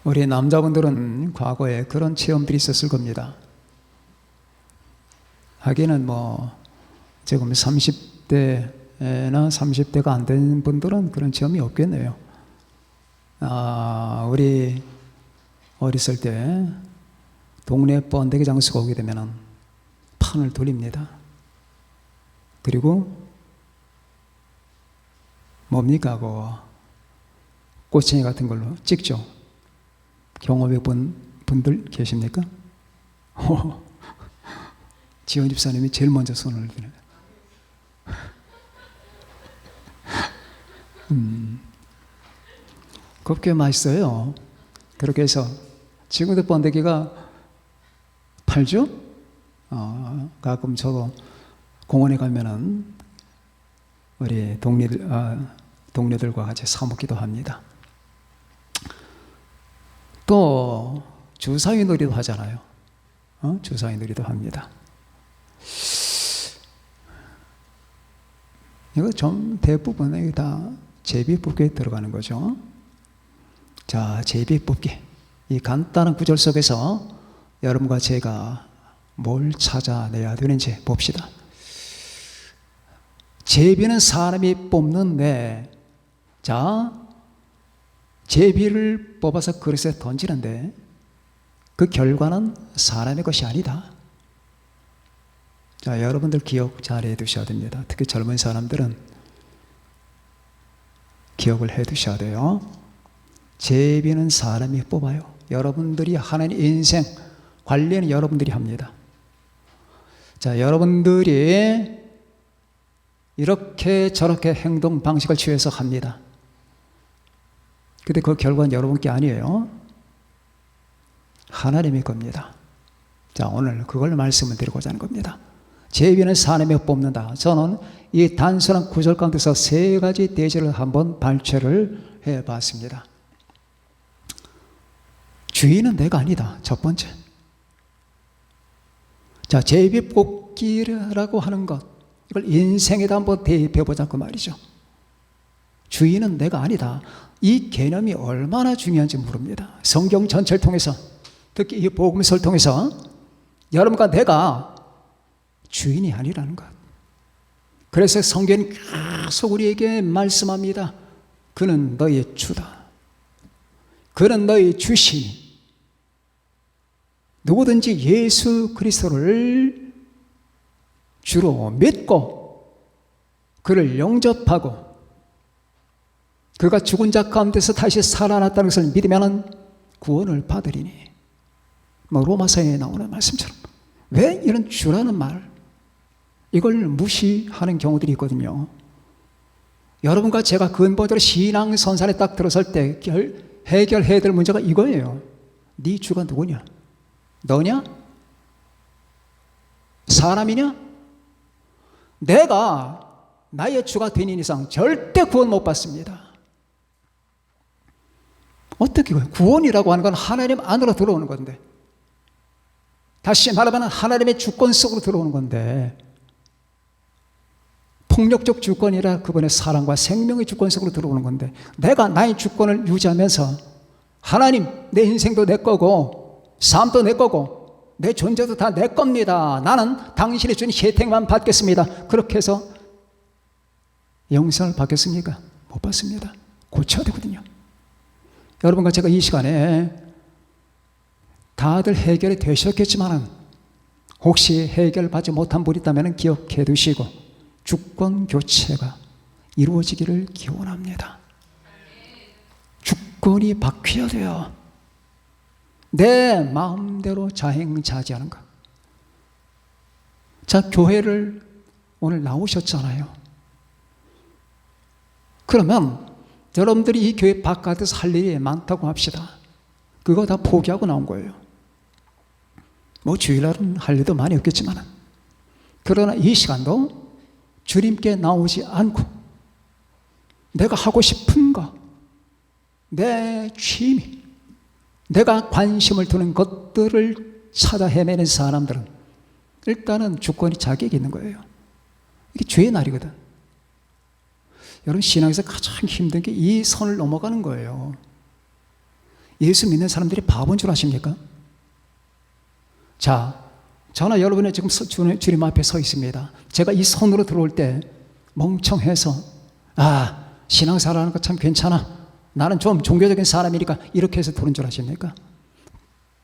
우리 남자분들은 과거에 그런 체험들이 있었을 겁니다. 하기는 지금 30대나 30대가 안 된 분들은 그런 체험이 없겠네요. 우리 어렸을 때 동네 번데기 장수가 오게 되면 판을 돌립니다. 그리고 뭡니까? 꼬챙이 같은 걸로 찍죠. 경험해 본 분들 계십니까? 지원 집사님이 제일 먼저 손을 드네요. 곱게 맛있어요. 그렇게 해서 지금도 번데기가 팔죠? 가끔 저도 공원에 가면은 우리 동료들과 같이 사 먹기도 합니다. 또 주사위 놀이도 하잖아요. 주사위 놀이도 합니다. 이거 좀 대부분 다 제비뽑기에 들어가는 거죠. 자, 제비뽑기. 이 간단한 구절 속에서 여러분과 제가 뭘 찾아내야 되는지 봅시다. 제비는 사람이 뽑는데, 자, 제비를 뽑아서 그릇에 던지는데 그 결과는 사람의 것이 아니다. 자, 여러분들 기억 잘 해두셔야 됩니다. 특히 젊은 사람들은 기억을 해두셔야 돼요. 제비는 사람이 뽑아요. 여러분들이 하는 인생 관리는 여러분들이 합니다. 자, 여러분들이 이렇게 저렇게 행동 방식을 취해서 합니다. 근데 그 결과는 여러분께 아니에요. 하나님의 겁니다. 자, 오늘 그걸 말씀을 드리고자 하는 겁니다. 제비는 사람이 뽑는다. 저는 이 단순한 구절 가운데서 세 가지 대제를 한번 발췌를 해봤습니다. 주인은 내가 아니다. 첫 번째. 자, 제비 뽑기라고 하는 것, 이걸 인생에다 한번 대입해보자고 말이죠. 주인은 내가 아니다. 이 개념이 얼마나 중요한지 모릅니다. 성경 전체를 통해서, 특히 이 복음서를 통해서 여러분과 내가 주인이 아니라는 것. 그래서 성경은 계속 우리에게 말씀합니다. 그는 너의 주다. 그는 너의 주시니. 누구든지 예수 그리스도를 주로 믿고 그를 영접하고 그가 죽은 자 가운데서 다시 살아났다는 것을 믿으면 구원을 받으리니. 로마서에 나오는 말씀처럼. 왜 이런 주라는 말, 이걸 무시하는 경우들이 있거든요. 여러분과 제가 근본적으로 신앙선산에 딱 들어설 때 해결해야 될 문제가 이거예요. 네 주가 누구냐? 너냐? 사람이냐? 내가 나의 주가 되는 이상 절대 구원 못 받습니다. 어떻게 구원이라고 하는 건 하나님 안으로 들어오는 건데, 다시 말하면 하나님의 주권 속으로 들어오는 건데, 폭력적 주권이라 그분의 사랑과 생명의 주권 속으로 들어오는 건데, 내가 나의 주권을 유지하면서 하나님, 내 인생도 내 거고 삶도 내 거고 내 존재도 다 내 겁니다. 나는 당신이 주는 혜택만 받겠습니다. 그렇게 해서 영생을 받겠습니까? 못 받습니다. 고쳐야 되거든요. 여러분과 제가 이 시간에 다들 해결이 되셨겠지만 혹시 해결받지 못한 분이 있다면 기억해 두시고 주권 교체가 이루어지기를 기원합니다. 주권이 바뀌어야 돼요. 내 마음대로 자행자지하는 것. 자, 교회를 오늘 나오셨잖아요. 그러면 여러분들이 이 교회 바깥에서 할 일이 많다고 합시다. 그거 다 포기하고 나온 거예요. 주일날은 할 일도 많이 없겠지만, 그러나 이 시간도 주님께 나오지 않고 내가 하고 싶은 거, 내 취미, 내가 관심을 두는 것들을 찾아 헤매는 사람들은 일단은 주권이 자격이 있는 거예요. 이게 죄의 날이거든. 여러분, 신앙에서 가장 힘든 게 이 선을 넘어가는 거예요. 예수 믿는 사람들이 바본 줄 아십니까? 자, 저나 여러분이 지금 주님 앞에 서 있습니다. 제가 이 손으로 들어올 때 멍청해서 신앙생활하는 거 참 괜찮아, 나는 좀 종교적인 사람이니까 이렇게 해서 들어온 줄 아십니까?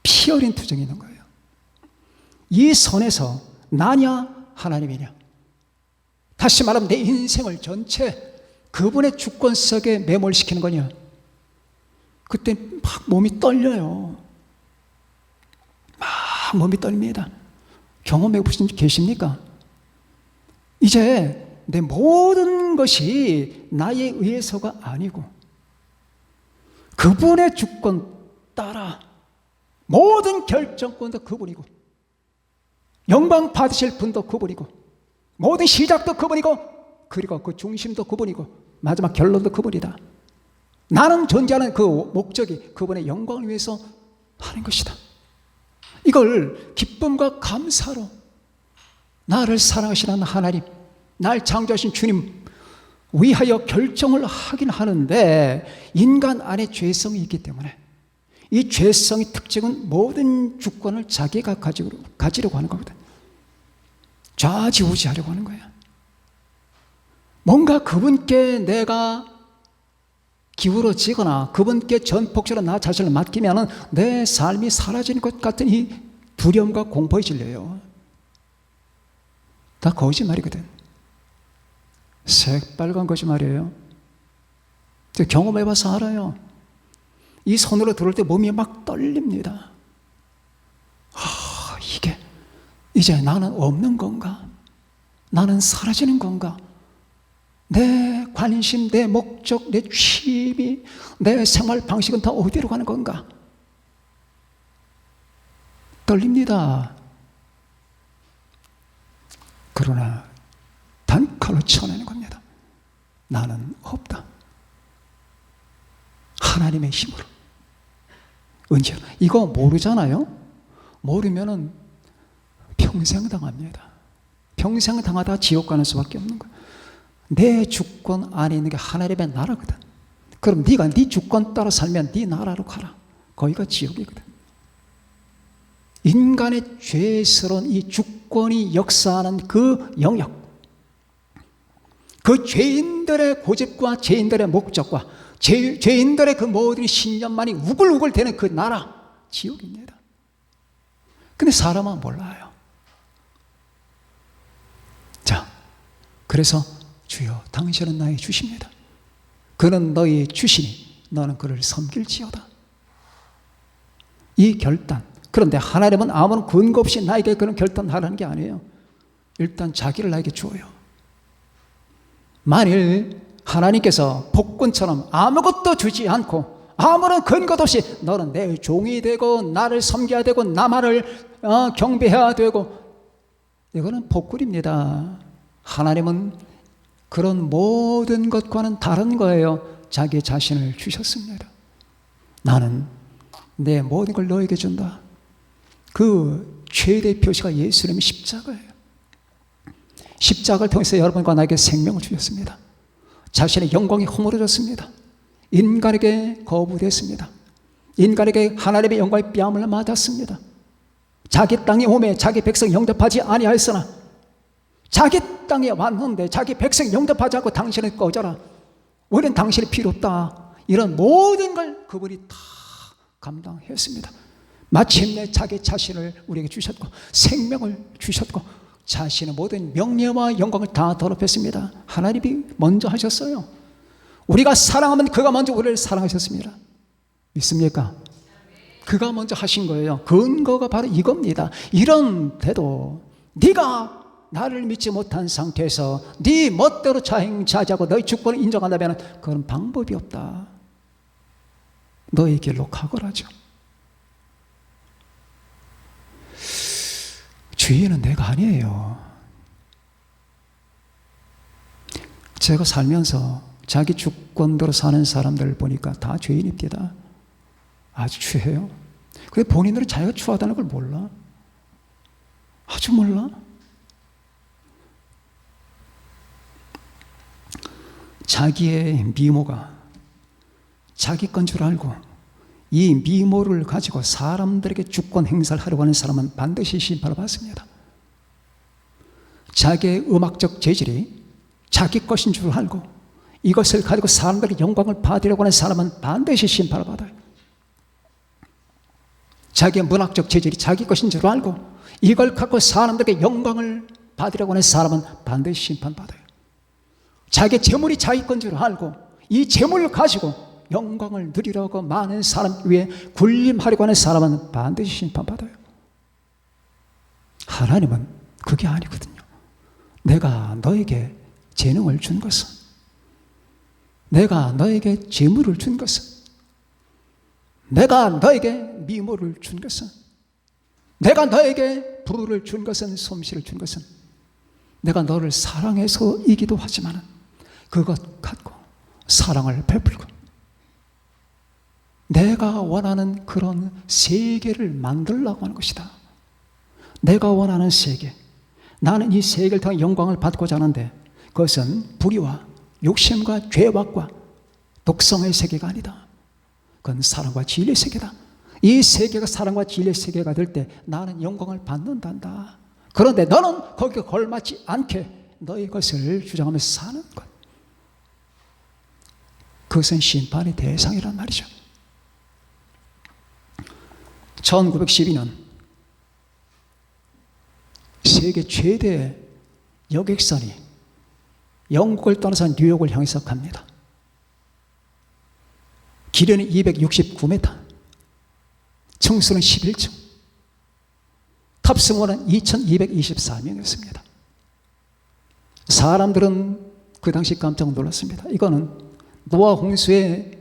피 어린 투정이 있는 거예요. 이 손에서 나냐 하나님이냐, 다시 말하면 내 인생을 전체 그분의 주권 속에 매몰시키는 거냐. 그때 막 몸이 떨려요. 막 몸이 떨립니다. 경험해 보신 분 계십니까? 이제 내 모든 것이 나에 의해서가 아니고 그분의 주권 따라 모든 결정권도 그분이고 영광 받으실 분도 그분이고 모든 시작도 그분이고 그리고 그 중심도 그분이고 마지막 결론도 그분이다. 나는 존재하는 그 목적이 그분의 영광을 위해서 하는 것이다. 이걸 기쁨과 감사로 나를 사랑하시는 하나님, 날 창조하신 주님 위하여 결정을 하긴 하는데 인간 안에 죄성이 있기 때문에 이 죄성의 특징은 모든 주권을 자기가 가지려고 하는 거거든. 좌지우지하려고 하는 거야. 뭔가 그분께 내가 기울어지거나 그분께 전폭적으로 나 자신을 맡기면 내 삶이 사라지는 것 같은 이 두려움과 공포에 질려요. 다 거짓말이거든. 새빨간 거짓말이에요. 경험해봐서 알아요. 이 손으로 들어올 때 몸이 막 떨립니다. 이게 이제 나는 없는 건가? 나는 사라지는 건가? 내 관심, 내 목적, 내 취미, 내 생활 방식은 다 어디로 가는 건가? 떨립니다. 그러나 단칼로 쳐내는 겁니다. 나는 없다. 하나님의 힘으로. 언제? 이거 모르잖아요? 모르면은 평생 당합니다. 평생 당하다 지옥 가는 수밖에 없는 거예요. 내 주권 안에 있는 게 하나님의 나라거든. 그럼 네가 네 주권 따라 살면 네 나라로 가라. 거기가 지옥이거든. 인간의 죄스러운 이 주권이 역사하는 그 영역, 그 죄인들의 고집과 죄인들의 목적과 죄인들의 그 모든 신념만이 우글우글 되는 그 나라, 지옥입니다. 근데 사람은 몰라요. 자, 그래서 주여 당신은 나의 주십니다. 그는 너의 주시니 너는 그를 섬길지어다. 이 결단. 그런데 하나님은 아무런 근거 없이 나에게 그런 결단하라는 게 아니에요. 일단 자기를 나에게 주어요. 만일 하나님께서 복권처럼 아무것도 주지 않고 아무런 근거도 없이 너는 내 종이 되고 나를 섬겨야 되고 나만을 경배해야 되고, 이거는 복꿀입니다. 하나님은 그런 모든 것과는 다른 거예요. 자기 자신을 주셨습니다. 나는 내 모든 걸 너에게 준다. 그 최대 표시가 예수님의 십자가예요. 십자가를 통해서 여러분과 나에게 생명을 주셨습니다. 자신의 영광이 허물어졌습니다. 인간에게 거부됐습니다. 인간에게 하나님의 영광의 뺨을 맞았습니다. 자기 땅에 오매 자기 백성 영접하지 아니하였으나 자기 땅에 왔는데 자기 백성 영접하지 않고 당신은 꺼져라. 우리는 당신이 필요 없다. 이런 모든 걸 그분이 다 감당했습니다. 마침내 자기 자신을 우리에게 주셨고 생명을 주셨고 자신의 모든 명예와 영광을 다 더럽혔습니다. 하나님이 먼저 하셨어요. 우리가 사랑하면 그가 먼저 우리를 사랑하셨습니다. 믿습니까? 그가 먼저 하신 거예요. 근거가 바로 이겁니다. 이런데도 네가 나를 믿지 못한 상태에서 네 멋대로 자행자지하고 너의 주권을 인정한다면 그건 방법이 없다. 너의 길로 가거라죠. 주인은 내가 아니에요. 제가 살면서 자기 주권대로 사는 사람들을 보니까 다 죄인입니다. 아주 추해요. 근데 본인들은 자기가 추하다는 걸 몰라. 아주 몰라. 자기의 미모가 자기 건 줄 알고 이 미모를 가지고 사람들에게 주권 행사를 하려고 하는 사람은 반드시 심판을 받습니다. 자기의 음악적 재질이 자기 것인 줄 알고 이것을 가지고 사람들의 영광을 받으려고 하는 사람은 반드시 심판을 받아요. 자기의 문학적 재질이 자기 것인 줄 알고 이걸 갖고 사람들에게 영광을 받으려고 하는 사람은 반드시 심판받아요. 자기 재물이 자기 건 줄 알고 이 재물을 가지고 영광을 누리려고 많은 사람 위에 군림하려고 하는 사람은 반드시 심판받아요. 하나님은 그게 아니거든요. 내가 너에게 재능을 준 것은, 내가 너에게 재물을 준 것은, 내가 너에게 미모를 준 것은, 내가 너에게 부를 준 것은, 솜씨를 준 것은 내가 너를 사랑해서 이기도 하지만 그것 갖고 사랑을 베풀고 내가 원하는 그런 세계를 만들려고 하는 것이다. 내가 원하는 세계, 나는 이 세계를 통해 영광을 받고자 하는데 그것은 불의와 욕심과 죄악과 독성의 세계가 아니다. 그건 사랑과 진리의 세계다. 이 세계가 사랑과 진리의 세계가 될 때 나는 영광을 받는단다. 그런데 너는 거기에 걸맞지 않게 너의 것을 주장하면서 사는 것, 그것은 심판의 대상이란 말이죠. 1912년 세계 최대의 여객선이 영국을 떠나서 뉴욕을 향해서 갑니다. 길이는 269m, 층수는 11층, 탑승원은 2224명이었습니다. 사람들은 그 당시 깜짝 놀랐습니다. 이거는 노아 홍수에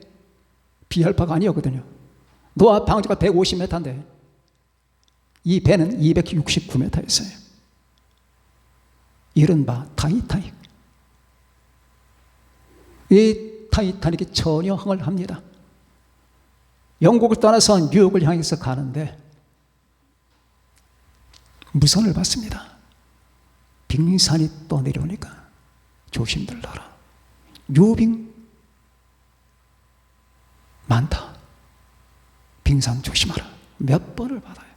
비할 바가 아니었거든요. 노아 방주가 150m인데 이 배는 269m였어요. 이른바 타이타닉. 이 타이타닉이 전여항을 합니다. 영국을 떠나서 뉴욕을 향해서 가는데 무선을 받습니다. 빙산이 또 내려오니까 조심들 하라. 유빙 많다. 빙산 조심하라. 몇 번을 받아요.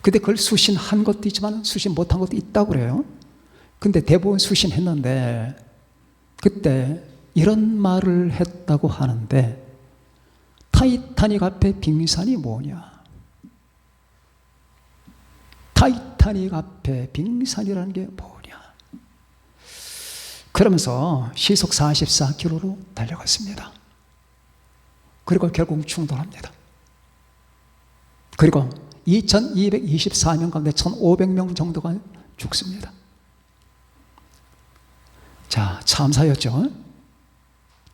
근데 그걸 수신한 것도 있지만 수신 못한 것도 있다고 그래요. 근데 대부분 수신했는데 그때 이런 말을 했다고 하는데, 타이타닉 앞에 빙산이 뭐냐? 타이타닉 앞에 빙산이라는 게 뭐냐? 그러면서 시속 44km로 달려갔습니다. 그리고 결국 충돌합니다. 그리고 2224명 가운데 1500명 정도가 죽습니다. 자, 참사였죠.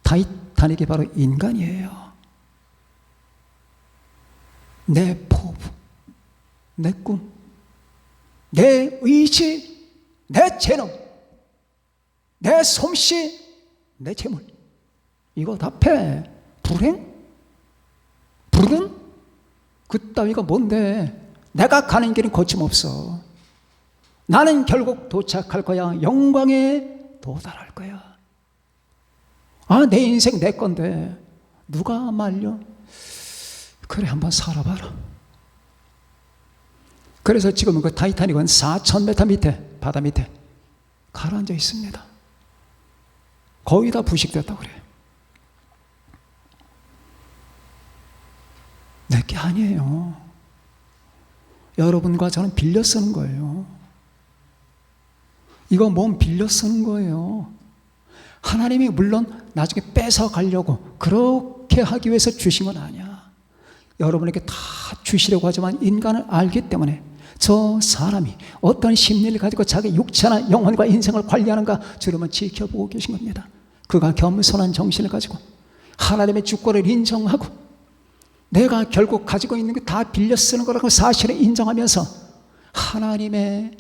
타이타닉이 바로 인간이에요. 내 포부, 내 꿈, 내 의지, 내 재능, 내 솜씨, 내 재물, 이거 앞에 불행? 불은? 그따위가 뭔데? 내가 가는 길은 거침없어. 나는 결국 도착할 거야. 영광에 도달할 거야. 아, 내 인생 내 건데 누가 말려? 그래, 한번 살아봐라. 그래서 지금은 그 타이타닉은 4,000m 밑에, 바다 밑에 가라앉아 있습니다. 거의 다 부식됐다고 그래요. 내게 아니에요. 여러분과 저는 빌려 쓰는 거예요. 이거 몸 빌려 쓰는 거예요. 하나님이 물론 나중에 뺏어 가려고 그렇게 하기 위해서 주신 건 아니야. 여러분에게 다 주시려고 하지만 인간을 알기 때문에 저 사람이 어떤 심리를 가지고 자기 육체나 영혼과 인생을 관리하는가 주님은 지켜보고 계신 겁니다. 그가 겸손한 정신을 가지고 하나님의 주권을 인정하고 내가 결국 가지고 있는 게 다 빌려 쓰는 거라고 사실을 인정하면서 하나님의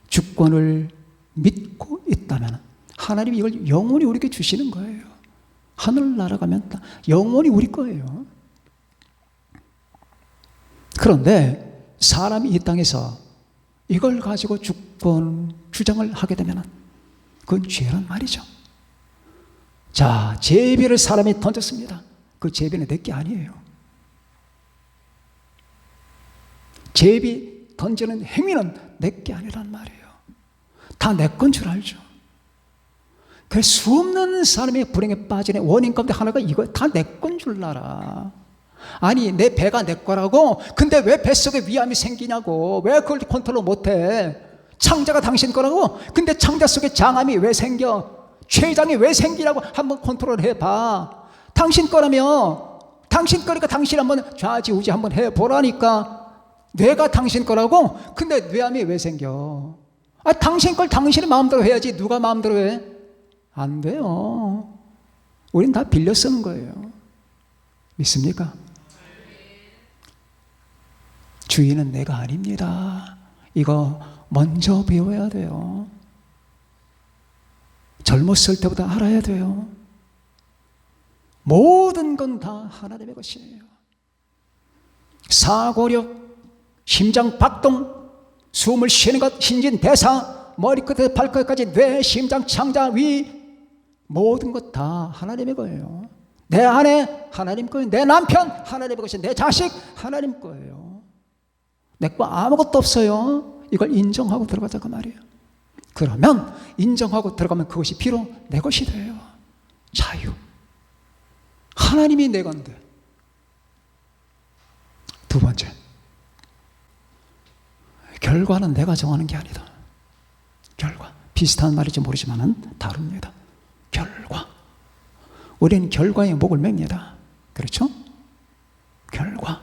주권을 믿고 있다면 하나님이 이걸 영원히 우리에게 주시는 거예요. 하늘 날아가면 영원히 우리 거예요. 그런데 사람이 이 땅에서 이걸 가지고 주권 주장을 하게 되면 그건 죄란 말이죠. 자, 제비를 사람이 던졌습니다. 그 제비는 내 게 아니에요. 제비 던지는 행위는 내 게 아니란 말이에요. 다 내 건 줄 알죠. 그 수없는 사람의 불행에 빠지는 원인 가운데 하나가 이거 다 내 건 줄 알아. 아니 내 배가 내 거라고? 근데 왜 뱃속에 위암이 생기냐고. 왜 그걸 컨트롤 못해? 창자가 당신 거라고? 근데 창자 속에 장암이 왜 생겨? 췌장이 왜 생기라고 한번 컨트롤 해봐. 당신 거라며. 당신 거니까 당신 한번 좌지우지 한번 해보라니까. 뇌가 당신 거라고? 근데 뇌암이 왜 생겨? 아, 당신 걸 당신이 마음대로 해야지. 누가 마음대로 해? 안 돼요. 우린 다 빌려 쓰는 거예요. 믿습니까? 주인은 내가 아닙니다. 이거 먼저 배워야 돼요. 젊었을 때보다 알아야 돼요. 모든 건 다 하나님의 것이에요. 사고력, 심장 박동, 숨을 쉬는 것, 신진대사, 머리끝에서 발끝까지 뇌, 심장, 창자, 위, 모든 것 다 하나님의 거예요. 내 아내 하나님 거예요. 내 남편 하나님의 것이에요. 내 자식 하나님 거예요. 내 거 아무것도 없어요. 이걸 인정하고 들어가자고 말이에요. 그러면 인정하고 들어가면 그것이 비로 내 것이 돼요. 자유. 하나님이 내 건데. 두 번째, 결과는 내가 정하는 게 아니다. 결과. 비슷한 말인지 모르지만 다릅니다. 결과. 우리는 결과에 목을 맵니다. 그렇죠? 결과.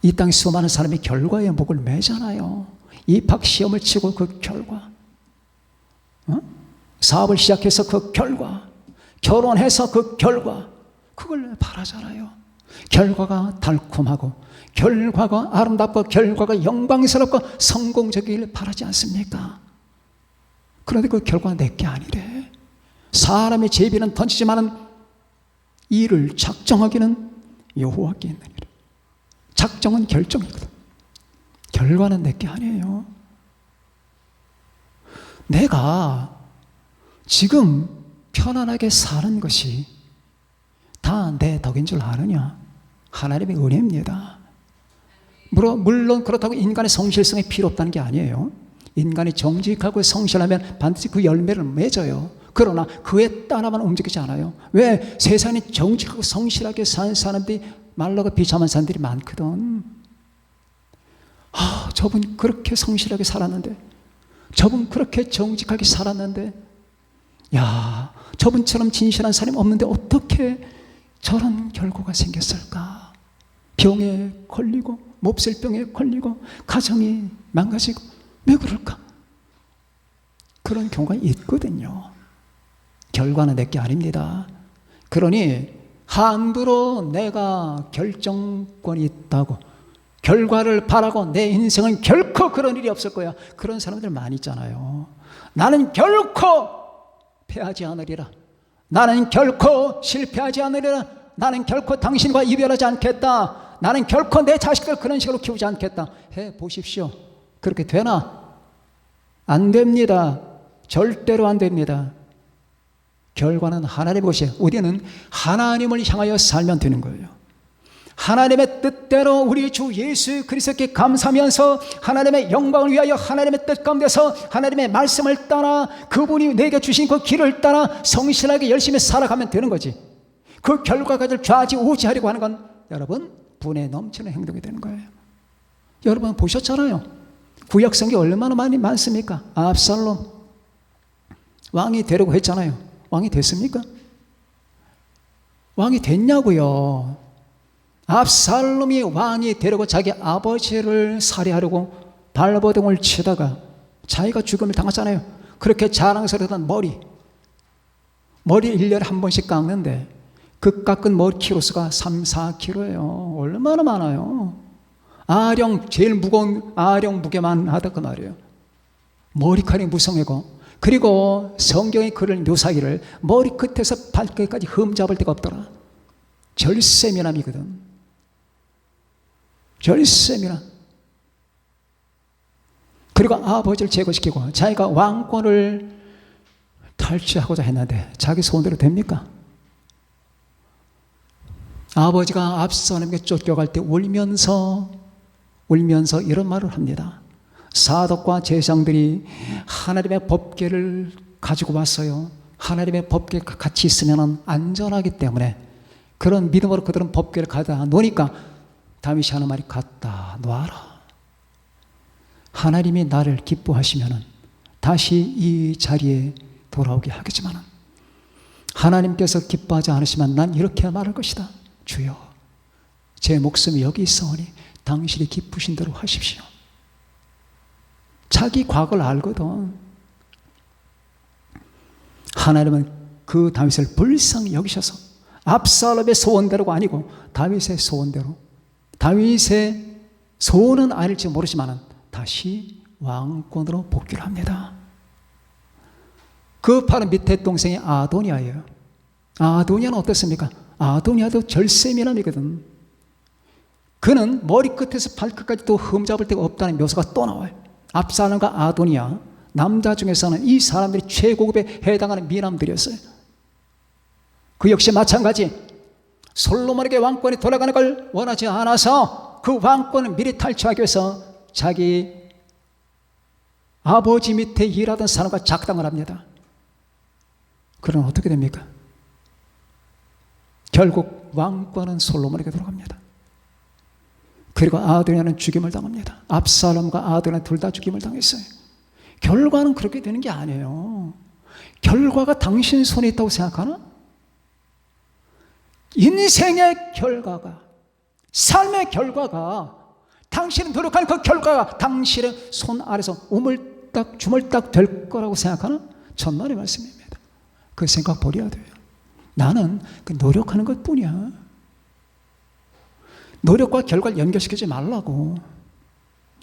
이 땅에 수많은 사람이 결과에 목을 매잖아요. 입학시험을 치고 그 결과, 사업을 시작해서 그 결과, 결혼해서 그 결과, 그걸 바라잖아요. 결과가 달콤하고 결과가 아름답고 결과가 영광스럽고 성공적이길 바라지 않습니까? 그런데 그 결과가 내게 아니래. 사람의 제비는 던지지만은 이를 작정하기는 여호와께 있느니라. 작정은 결정이거든. 결과는 내게 아니에요. 내가 지금 편안하게 사는 것이 다 내 덕인 줄 아느냐? 하나님의 은혜입니다. 물론 그렇다고 인간의 성실성이 필요 없다는 게 아니에요. 인간이 정직하고 성실하면 반드시 그 열매를 맺어요. 그러나 그에 따라만 움직이지 않아요. 왜? 세상에 정직하고 성실하게 사는 사람들이 말로가 비참한 사람들이 많거든. 아, 저분 그렇게 성실하게 살았는데, 저분 그렇게 정직하게 살았는데, 야, 저분처럼 진실한 사람이 없는데 어떻게 저런 결과가 생겼을까? 병에 걸리고 몹쓸병에 걸리고 가정이 망가지고 왜 그럴까? 그런 경우가 있거든요. 결과는 내게 아닙니다. 그러니 함부로 내가 결정권이 있다고 결과를 바라고 내 인생은 결코 그런 일이 없을 거야. 그런 사람들 많이 있잖아요. 나는 결코 패하지 않으리라. 나는 결코 실패하지 않으리라. 나는 결코 당신과 이별하지 않겠다. 나는 결코 내 자식들 그런 식으로 키우지 않겠다. 해보십시오. 그렇게 되나? 안 됩니다. 절대로 안 됩니다. 결과는 하나님의 것이에요. 우리는 하나님을 향하여 살면 되는 거예요. 하나님의 뜻대로 우리 주 예수 그리스도께 감사하면서 하나님의 영광을 위하여 하나님의 뜻 가운데서 하나님의 말씀을 따라 그분이 내게 주신 그 길을 따라 성실하게 열심히 살아가면 되는 거지. 그 결과까지 좌지우지하려고 하는 건 여러분 분에 넘치는 행동이 되는 거예요. 여러분 보셨잖아요. 구약성경에 얼마나 많습니까? 압살롬 왕이 되려고 했잖아요. 왕이 됐습니까? 왕이 됐냐고요. 압살롬이 왕이 되려고 자기 아버지를 살해하려고 발버둥을 치다가 자기가 죽음을 당하잖아요. 그렇게 자랑스러웠던 머리 1년에 한 번씩 깎는데 그 깎은 머리 키로수가 3, 4kg예요. 얼마나 많아요. 아령, 제일 무거운 아령 무게만 하다 그 말이에요. 머리칼이 무성하고, 그리고 성경의 글을 묘사하기를 머리끝에서 발끝까지 흠잡을 데가 없더라. 절세미남이거든. 절세미남. 그리고 아버지를 제거시키고 자기가 왕권을 탈취하고자 했는데 자기 소원대로 됩니까? 아버지가 압살롬에게 쫓겨갈 때 울면서 이런 말을 합니다. 사독과 제사장들이 하나님의 법궤를 가지고 왔어요. 하나님의 법궤가 같이 있으면 안전하기 때문에 그런 믿음으로 그들은 법궤를 가져다 놓으니까 다윗이 하는 말이 갖다 놔라. 하나님이 나를 기뻐하시면 다시 이 자리에 돌아오게 하겠지만 하나님께서 기뻐하지 않으시면 난 이렇게 말할 것이다. 주여, 제 목숨이 여기 있어오니 당신이 기쁘신 대로 하십시오. 자기 과거를 알거든. 하나님은 그 다윗을 불쌍히 여기셔서 압살롬의 소원대로가 아니고 다윗의 소원대로, 다윗의 소원은 아닐지 모르지만 다시 왕권으로 복귀를 합니다. 그 바로 밑에 동생이 아도니아예요. 아도니아는 어떻습니까? 아도니아도 절세미남이거든. 그는 머리끝에서 발끝까지 또 흠잡을 데가 없다는 묘사가 또 나와요. 압살롬과 아도니아, 남자 중에서는 이 사람들이 최고급에 해당하는 미남들이었어요. 그 역시 마찬가지, 솔로몬에게 왕권이 돌아가는 걸 원하지 않아서 그 왕권을 미리 탈취하기 위해서 자기 아버지 밑에 일하던 사람과 작당을 합니다. 그럼 어떻게 됩니까? 결국 왕권은 솔로몬에게 돌아갑니다. 그리고 아도니아는 죽임을 당합니다. 압살롬과 아도니아 둘 다 죽임을 당했어요. 결과는 그렇게 되는 게 아니에요. 결과가 당신 손에 있다고 생각하나? 인생의 결과가, 삶의 결과가, 당신이 노력하는 그 결과가 당신의 손 아래서 우물딱 주물딱 될 거라고 생각하나? 천만의 말씀입니다. 그 생각 버려야 돼요. 나는 그 노력하는 것 뿐이야. 노력과 결과를 연결시키지 말라고.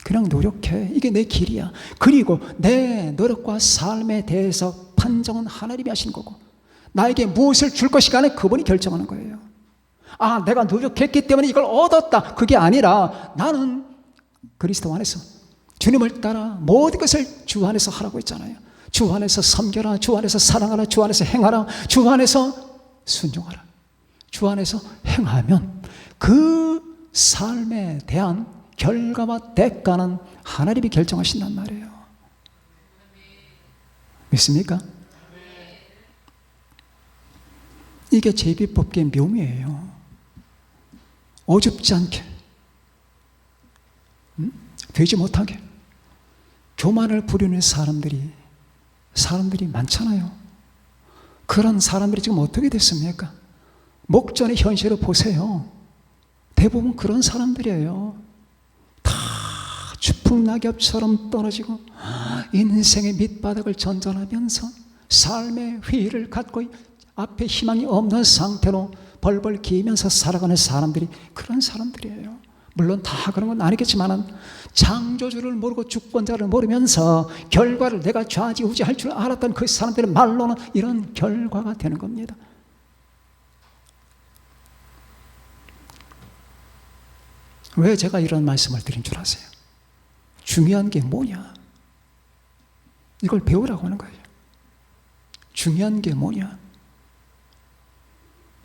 그냥 노력해. 이게 내 길이야. 그리고 내 노력과 삶에 대해서 판정은 하나님이 하시는 거고, 나에게 무엇을 줄 것인가는 그분이 결정하는 거예요. 아, 내가 노력했기 때문에 이걸 얻었다. 그게 아니라 나는 그리스도 안에서 주님을 따라 모든 것을 주 안에서 하라고 했잖아요. 주 안에서 섬겨라. 주 안에서 사랑하라. 주 안에서 행하라. 주 안에서 순종하라. 주 안에서 행하면 그 삶에 대한 결과와 대가는 하나님이 결정하신단 말이에요. 믿습니까? 이게 제비뽑기의 묘미예요. 어줍지 않게, 되지 못하게 교만을 부리는 사람들이 많잖아요. 그런 사람들이 지금 어떻게 됐습니까? 목전의 현실을 보세요. 대부분 그런 사람들이에요. 다 추풍낙엽처럼 떨어지고 인생의 밑바닥을 전전하면서 삶의 회의를 갖고 앞에 희망이 없는 상태로 벌벌 기면서 살아가는 사람들이 그런 사람들이에요. 물론 다 그런 건 아니겠지만 창조주를 모르고 주권자를 모르면서 결과를 내가 좌지우지할 줄 알았던 그 사람들의 말로는 이런 결과가 되는 겁니다. 왜 제가 이런 말씀을 드린 줄 아세요? 중요한 게 뭐냐? 이걸 배우라고 하는 거예요. 중요한 게 뭐냐?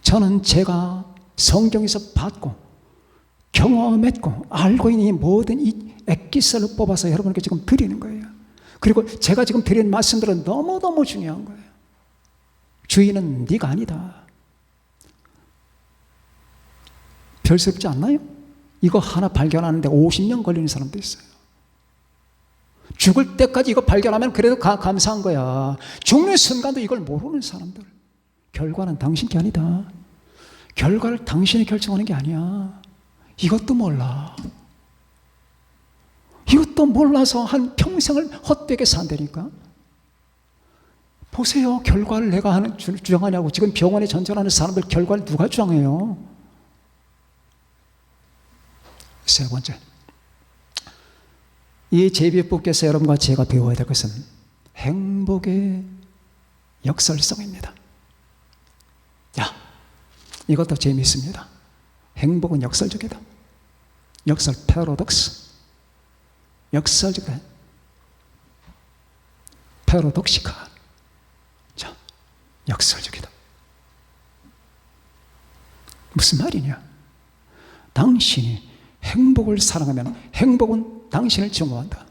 저는 제가 성경에서 봤고 경험했고 알고 있는 이 모든 이 엑기스를 뽑아서 여러분께 지금 드리는 거예요. 그리고 제가 지금 드리는 말씀들은 너무너무 중요한 거예요. 주인은 네가 아니다. 별스럽지 않나요? 이거 하나 발견하는데 50년 걸리는 사람도 있어요. 죽을 때까지 이거 발견하면 그래도 감사한 거야. 죽는 순간도 이걸 모르는 사람들. 결과는 당신 게 아니다. 결과를 당신이 결정하는 게 아니야. 이것도 몰라. 이것도 몰라서 한 평생을 헛되게 산다니까. 보세요. 결과를 내가 주장하냐고. 지금 병원에 전전하는 사람들 결과를 누가 주장해요? 세 번째, 이 제비뽑기에서 여러분과 제가 배워야 될 것은 행복의 역설성입니다. 야, 이것도 재미있습니다. 행복은 역설적이다. 역설, 패러독스. 역설적이다. 패러독시카. 자, 역설적이다. 무슨 말이냐? 당신이 행복을 사랑하면 행복은 당신을 증오한다.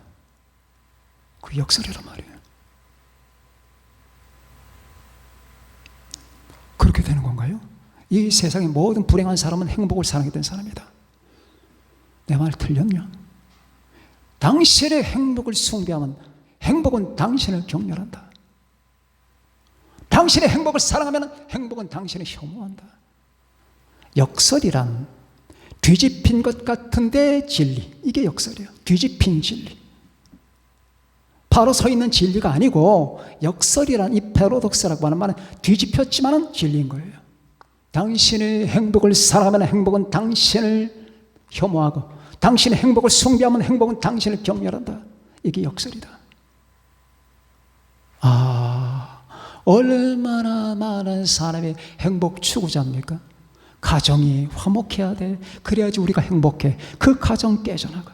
그 역설이란 말이에요. 그렇게 되는 건가요? 이 세상의 모든 불행한 사람은 행복을 사랑했던 사람이다. 내 말 틀렸냐? 당신의 행복을 숭배하면 행복은 당신을 경멸한다. 당신의 행복을 사랑하면 행복은 당신을 혐오한다. 역설이란 뒤집힌 것 같은데 진리, 이게 역설이에요. 뒤집힌 진리. 바로 서 있는 진리가 아니고 역설이란 이 패러독스라고 하는 말은 뒤집혔지만은 진리인 거예요. 당신의 행복을 사랑하면 행복은 당신을 혐오하고 당신의 행복을 숭배하면 행복은 당신을 경멸한다. 이게 역설이다. 얼마나 많은 사람이 행복 추구자입니까? 가정이 화목해야 돼. 그래야지 우리가 행복해. 그 가정 깨져나가.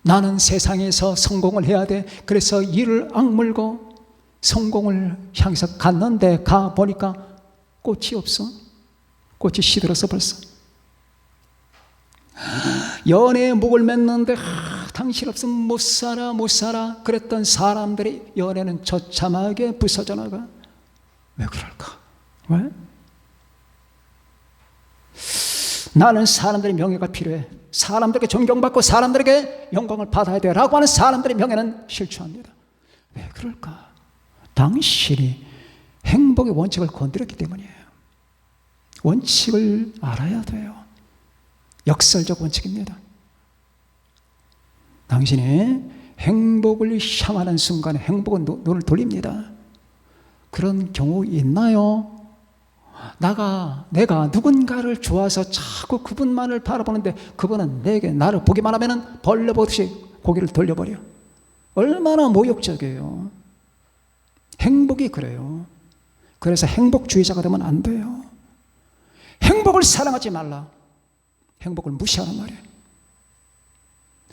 나는 세상에서 성공을 해야 돼. 그래서 이를 악물고 성공을 향해서 갔는데 가보니까 꽃이 없어. 꽃이 시들었어 벌써. 연애에 목을 맸는데 당신 없으면 못 살아 그랬던 사람들이 연애는 처참하게 부서져 나가. 왜 그럴까? 왜? 나는 사람들의 명예가 필요해. 사람들에게 존경받고 사람들에게 영광을 받아야 돼 라고 하는 사람들의 명예는 실추합니다. 왜 그럴까? 당신이 행복의 원칙을 건드렸기 때문이에요. 원칙을 알아야 돼요. 역설적 원칙입니다. 당신이 행복을 향하는 순간에 행복은 눈을 돌립니다. 그런 경우 있나요? 내가 누군가를 좋아서 자꾸 그분만을 바라보는데 그분은 내게 나를 보기만 하면 벌레 보듯이 고개를 돌려버려. 얼마나 모욕적이에요. 행복이 그래요. 그래서 행복주의자가 되면 안 돼요. 행복을 사랑하지 말라. 행복을 무시하는 말이에요.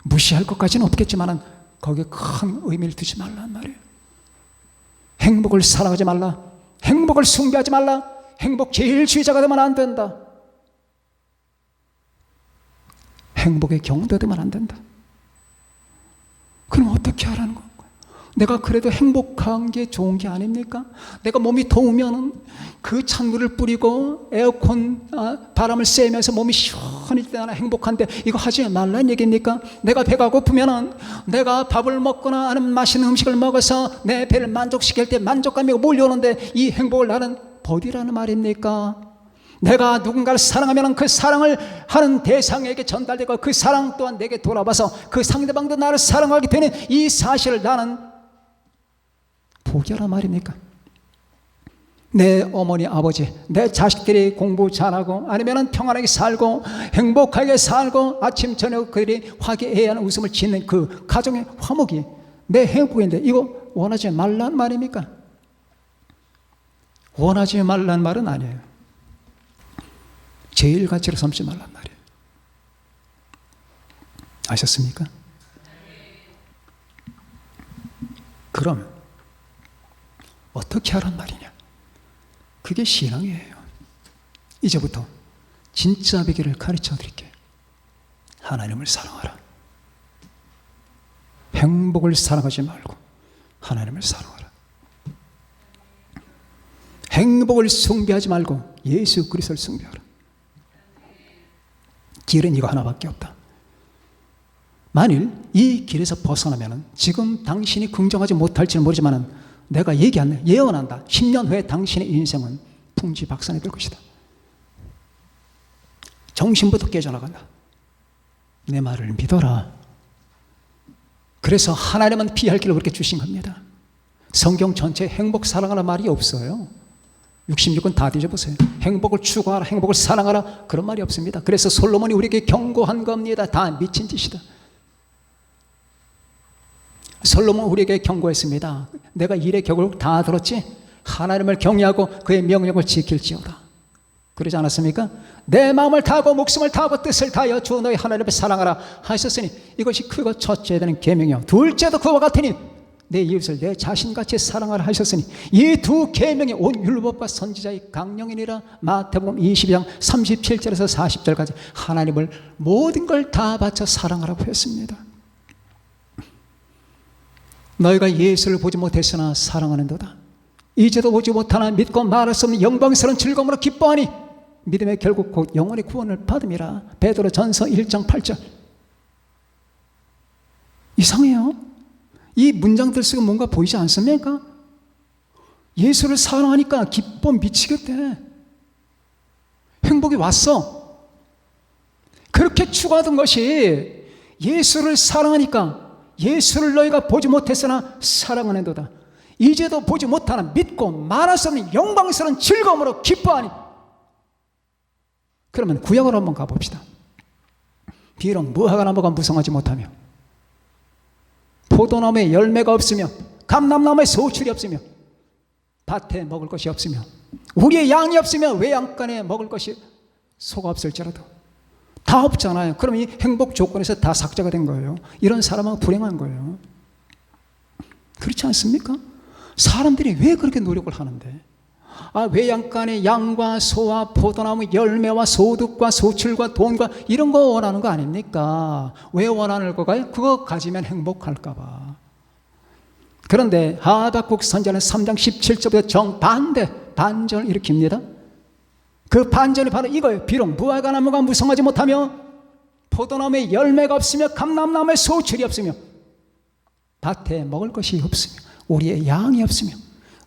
무시할 것까지는 없겠지만 거기에 큰 의미를 두지 말란 말이에요. 행복을 사랑하지 말라. 행복을 숭배하지 말라. 행복 제일주의자가 되면 안 된다. 행복에 경도되면 안 된다. 그럼 어떻게 하라는 건가요? 내가 그래도 행복한 게 좋은 게 아닙니까? 내가 몸이 더우면 그 찬물을 뿌리고 에어컨 바람을 쐬면서 몸이 시원할 때나 행복한데 이거 하지 말라는 얘기입니까? 내가 배가 고프면 내가 밥을 먹거나 아니면 맛있는 음식을 먹어서 내 배를 만족시킬 때 만족감이 몰려오는데 이 행복을 나는 버리라는 말입니까? 내가 누군가를 사랑하면 그 사랑을 하는 대상에게 전달되고 그 사랑 또한 내게 돌아와서 그 상대방도 나를 사랑하게 되는 이 사실을 나는 포기하란 말입니까? 내 어머니 아버지 내 자식들이 공부 잘하고 아니면 평안하게 살고 행복하게 살고 아침 저녁 그들이 화기애애한 웃음을 짓는 그 가정의 화목이 내 행복인데 이거 원하지 말란 말입니까? 원하지 말란 말은 아니에요. 제일 가치로 삼지 말란 말이에요. 아셨습니까? 그럼 어떻게 하란 말이냐? 그게 신앙이에요. 이제부터 진짜 베개를 가르쳐 드릴게요. 하나님을 사랑하라. 행복을 사랑하지 말고 하나님을 사랑하라. 행복을 숭배하지 말고 예수 그리스도를 숭배하라. 길은 이거 하나밖에 없다. 만일 이 길에서 벗어나면 지금 당신이 긍정하지 못할지는 모르지만 내가 예언한다. 10년 후에 당신의 인생은 풍지박산이 될 것이다. 정신부터 깨져나간다. 내 말을 믿어라. 그래서 하나님은 피할 길을 그렇게 주신 겁니다. 성경 전체에 행복 사랑하는 말이 없어요. 66권 다 뒤져보세요. 행복을 추구하라, 행복을 사랑하라 그런 말이 없습니다. 그래서 솔로몬이 우리에게 경고한 겁니다. 다 미친 짓이다. 솔로몬 우리에게 경고했습니다. 내가 일의 결국 다 들었지? 하나님을 경외하고 그의 명령을 지킬지어다. 그러지 않았습니까? 내 마음을 다하고 목숨을 다하고 뜻을 다하여 주 너희 하나님을 사랑하라 하셨으니 이것이 크고 첫째 되는 계명이요 둘째도 그와 같으니 내 이웃을 내 자신같이 사랑하라 하셨으니 이 두 계명이 온 율법과 선지자의 강령이니라. 마태복음 22장 37절에서 40절까지 하나님을 모든 걸 다 바쳐 사랑하라고 했습니다. 너희가 예수를 보지 못했으나 사랑하는도다. 이제도 보지 못하나 믿고 말할 수 없는 영광스러운 즐거움으로 기뻐하니 믿음의 결국 곧 영원의 구원을 받음이라. 베드로 전서 1장 8절. 이상해요. 이 문장들 쓰고 뭔가 보이지 않습니까? 예수를 사랑하니까 기뻐 미치겠대. 행복이 왔어. 그렇게 추구하던 것이 예수를 사랑하니까 예수를 너희가 보지 못했으나 사랑하는도다. 이제도 보지 못하나 믿고 말할 수 없는 영광스러운 즐거움으로 기뻐하니. 그러면 구약으로 한번 가봅시다. 비록 무화과 나무가 무성하지 못하며 포도나무에 열매가 없으며 감람나무에 소출이 없으며 밭에 먹을 것이 없으며 우리의 양이 없으며 외양간에 먹을 것이 소가 없을지라도 다 없잖아요. 그럼 이 행복 조건에서 다 삭제가 된 거예요. 이런 사람은 불행한 거예요. 그렇지 않습니까? 사람들이 왜 그렇게 노력을 하는데? 외양간에 양과 소와 포도나무 열매와 소득과 소출과 돈과 이런 거 원하는 거 아닙니까? 왜 원하는 거가요? 그거 가지면 행복할까 봐. 그런데 하박국 선지자는 3장 17절부터 정반대 반전을 일으킵니다. 그 반전이 바로 이거예요. 비록 무화과 나무가 무성하지 못하며 포도나무에 열매가 없으며 감람나무에 소출이 없으며 밭에 먹을 것이 없으며 우리의 양이 없으며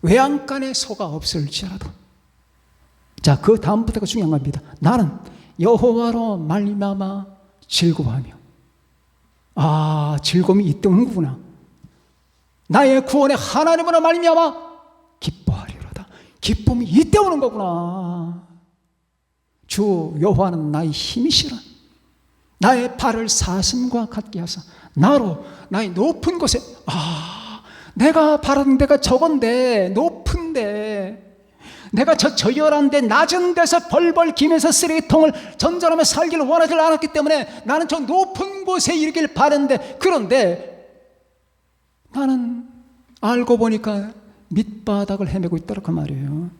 외양간에 소가 없을지라도. 자, 그 다음부터가 중요한 겁니다. 나는 여호와로 말미암아 즐거워하며. 즐거움이 있던구나. 나의 구원의 하나님으로 말미암아 기뻐하리로다. 기쁨이 이때 오는 거구나. 주 여호와는 나의 힘이시라. 나의 발을 사슴과 같게 하사 나로 나의 높은 곳에. 내가 바라는 데가 저건데, 높은데, 내가 저 저열한데 낮은 데서 벌벌 기면서 쓰레기통을 전전하며 살기를 원하지 않았기 때문에 나는 저 높은 곳에 이르길 바랐는데, 그런데 나는 알고 보니까 밑바닥을 헤매고 있더라 그 말이에요.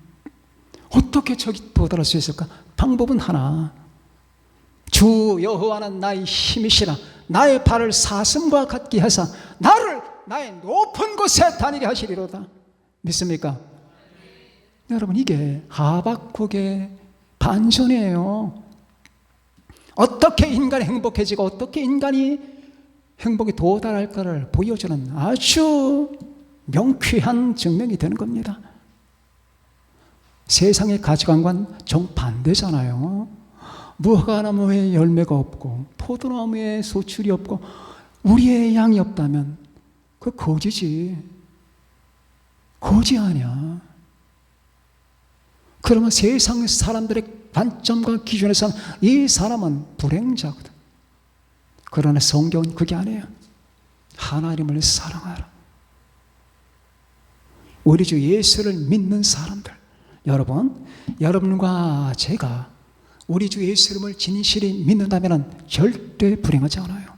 어떻게 저기 도달할 수 있을까? 방법은 하나. 주 여호와는 나의 힘이시라. 나의 발을 사슴과 같게 하사 나를 나의 높은 곳에 다니게 하시리로다. 믿습니까? 여러분, 이게 하박국의 반전이에요. 어떻게 인간이 행복해지고 어떻게 인간이 행복에 도달할까를 보여주는 아주 명쾌한 증명이 되는 겁니다. 세상의 가치관과는 정반대잖아요. 무화과나무에 열매가 없고 포도나무에 소출이 없고 우리의 양이 없다면 그 거지지. 거지 아니야. 그러면 세상 사람들의 관점과 기준에서는 이 사람은 불행자거든. 그러나 성경은 그게 아니에요. 하나님을 사랑하라. 우리 주 예수를 믿는 사람들, 여러분과 제가 우리 주 예수님을 진실히 믿는다면 절대 불행하지 않아요.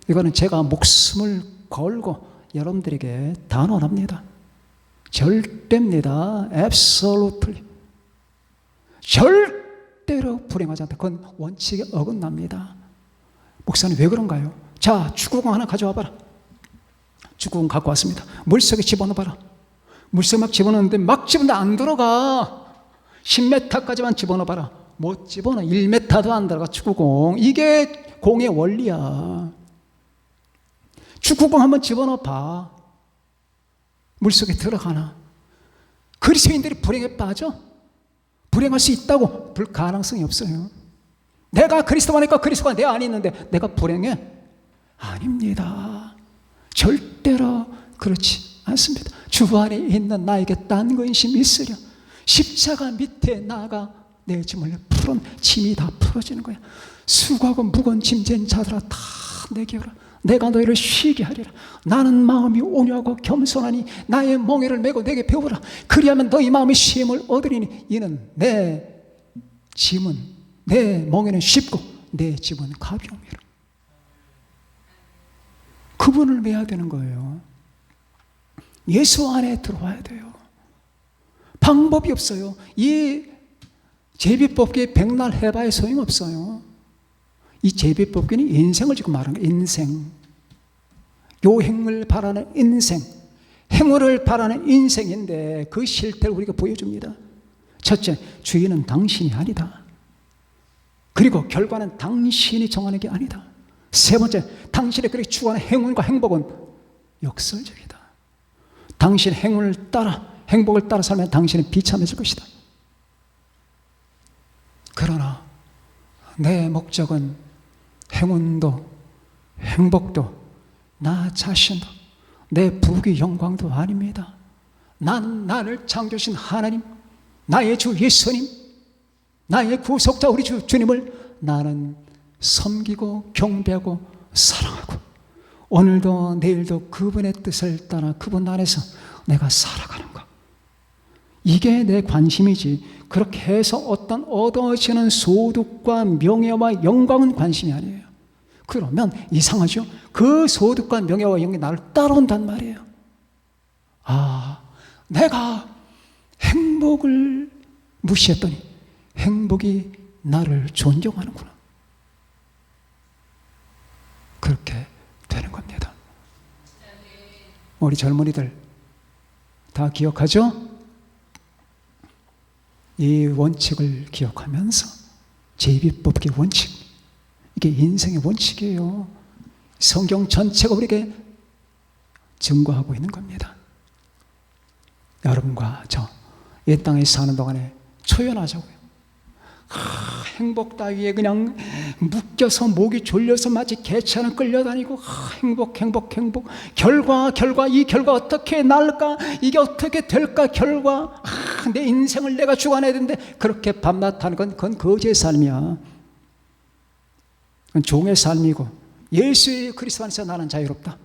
이거는 제가 목숨을 걸고 여러분들에게 단언합니다. 절대입니다. Absolutely. 절대로 불행하지 않다. 그건 원칙에 어긋납니다. 목사님 왜 그런가요? 자, 축구공 하나 가져와 봐라. 축구공 갖고 왔습니다. 물속에 집어넣어봐라. 물속에 막 집어넣는데 막 집어넣는데 안 들어가. 10m까지만 집어넣어봐라. 못 집어넣어. 1m도 안 들어가 축구공. 이게 공의 원리야. 축구공 한번 집어넣어봐. 물속에 들어가나? 그리스도인들이 불행에 빠져? 불행할 수 있다고? 불가능성이 없어요. 내가 그리스도 안에 있고 그리스도가 내 안에 있는데 내가 불행해? 아닙니다. 절대로 그렇지 않습니다. 주 안에 있는 나에게 딴 것이 있으려 십자가 밑에 나가 내 짐을 풀은 짐이 다 풀어지는 거야. 수고하고 무거운 짐진 자들아 다 내게 오라. 내가 너희를 쉬게 하리라. 나는 마음이 온유하고 겸손하니 나의 멍에를 메고 내게 배우라. 그리하면 너희 마음이 쉼을 얻으리니 이는 내 짐은 내 멍에는 쉽고 내 짐은 가벼움이라. 그분을 매야 되는 거예요. 예수 안에 들어와야 돼요. 방법이 없어요. 이 제비뽑기 백날 해봐야 소용없어요. 이 제비뽑기는 인생을 지금 말하는 거예요. 인생. 요행을 바라는 인생. 행운을 바라는 인생인데 그 실태를 우리가 보여줍니다. 첫째, 주인은 당신이 아니다. 그리고 결과는 당신이 정하는 게 아니다. 세 번째, 당신이 그렇게 추구하는 행운과 행복은 역설적이다. 당신 행운을 따라, 행복을 따라 살면 당신은 비참해질 것이다. 그러나 내 목적은 행운도 행복도 나 자신도 내 부귀 영광도 아닙니다. 난 나를 창조하신 하나님, 나의 주 예수님, 나의 구속자 우리 주님을 나는 섬기고 경배하고 사랑하고 오늘도 내일도 그분의 뜻을 따라 그분 안에서 내가 살아가는 것. 이게 내 관심이지. 그렇게 해서 어떤 얻어지는 소득과 명예와 영광은 관심이 아니에요. 그러면 이상하죠? 그 소득과 명예와 영광이 나를 따라온단 말이에요. 아, 내가 행복을 무시했더니 행복이 나를 존경하는구나. 그렇게 되는 겁니다. 우리 젊은이들 다 기억하죠? 이 원칙을 기억하면서 제비뽑기 원칙, 이게 인생의 원칙이에요. 성경 전체가 우리에게 증거하고 있는 겁니다. 여러분과 저 이 땅에 사는 동안에 초연하자고요. 행복 따위에 그냥 묶여서 목이 졸려서 마치 개처럼 끌려다니고 행복 결과 이 결과 어떻게 날까, 이게 어떻게 될까, 결과 내 인생을 내가 주관해야 되는데 그렇게 밤낮 하는 건 그건 거지의 삶이야. 그건 종의 삶이고 예수의 그리스도 안에서 나는 자유롭다.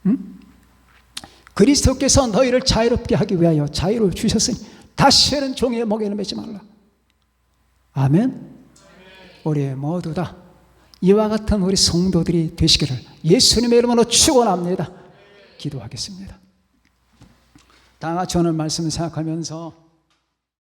응? 그리스도께서 너희를 자유롭게 하기 위하여 자유를 주셨으니 다시는 종의 목에는 매지 말라. 아멘. 우리 모두 다 이와 같은 우리 성도들이 되시기를 예수님의 이름으로 축원합니다. 기도하겠습니다. 다 같이 오늘 말씀을 생각하면서